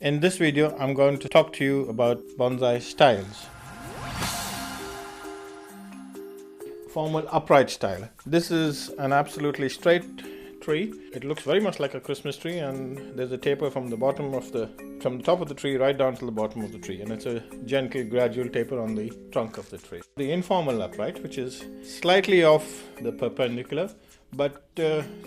In this video, I'm going to talk to you about Bonsai Styles. Formal upright style. This is an absolutely straight tree. It looks very much like a Christmas tree, and there's a taper from the top of the tree right down to the bottom of the tree, and it's a gentle, gradual taper on the trunk of the tree. The informal upright, which is slightly off the perpendicular, but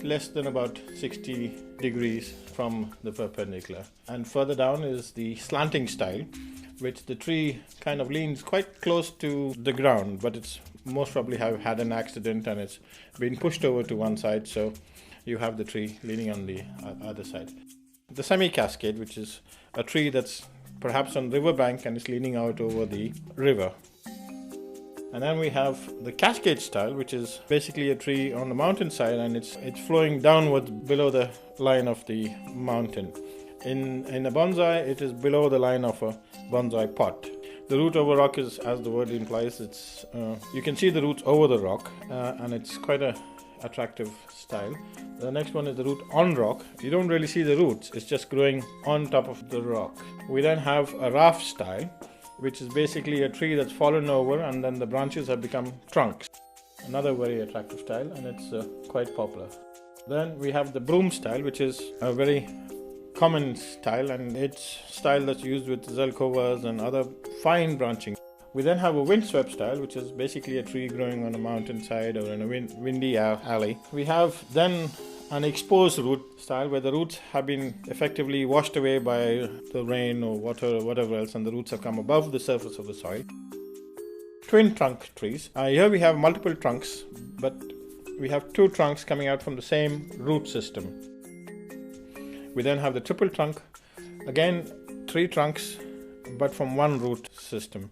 less than about 60 degrees from the perpendicular. And further down is the slanting style, which the tree kind of leans quite close to the ground, but it's most probably have had an accident and it's been pushed over to one side, so you have the tree leaning on the other side. The semi-cascade, which is a tree that's perhaps on the riverbank and is leaning out over the river. And then we have the cascade style, which is basically a tree on the mountainside, and it's flowing downwards below the line of the mountain. In a bonsai, it is below the line of a bonsai pot. The root over rock is, as the word implies, you can see the roots over the rock, and it's quite a attractive style. The next one is the root on rock. You don't really see the roots, it's just growing on top of the rock. We then have a raft style, which is basically a tree that's fallen over and then the branches have become trunks. Another very attractive style, and it's quite popular. Then we have the broom style, which is a very common style, and it's style that's used with zelkovas and other fine branching. We then have a windswept style, which is basically a tree growing on a mountainside or in a windy alley. We have then an exposed root style, where the roots have been effectively washed away by the rain or water or whatever else, and the roots have come above the surface of the soil. Twin trunk trees. Here we have multiple trunks, but we have two trunks coming out from the same root system. We then have the triple trunk. Again, three trunks, but from one root system.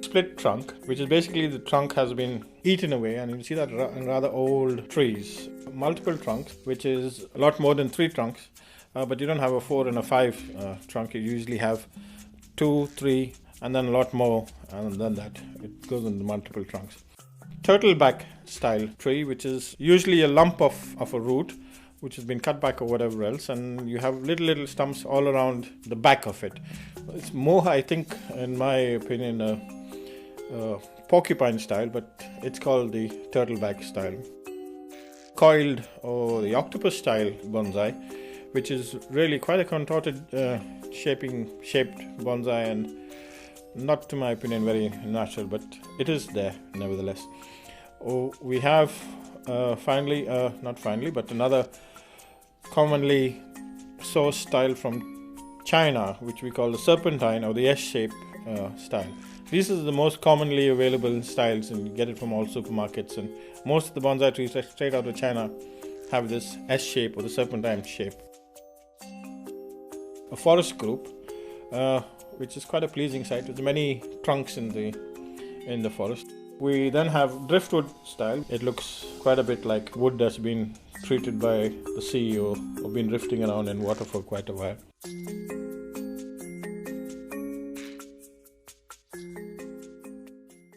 Split trunk, which is basically the trunk has been eaten away, and you see that in rather old trees. Multiple trunks, which is a lot more than three trunks, but you don't have a 4 and a 5 trunk. You usually have 2, 3, and then a lot more, and then that it goes into multiple trunks. Turtleback style tree, which is usually a lump of a root which has been cut back or whatever else, and you have little stumps all around the back of it. It's more, I think, in my opinion, a porcupine style, but it's called the turtleback style. Coiled or the octopus style bonsai, which is really quite a contorted shaped bonsai, and not, to my opinion, very natural, but it is there nevertheless. We have another commonly sourced style from China, which we call the serpentine or the S-shape style. This is the most commonly available styles, and you get it from all supermarkets, and most of the bonsai trees straight out of China have this S-shape or the serpentine shape. A forest group, which is quite a pleasing sight with many trunks in the forest. We then have driftwood style. It looks quite a bit like wood that's been treated by the sea or been drifting around in water for quite a while.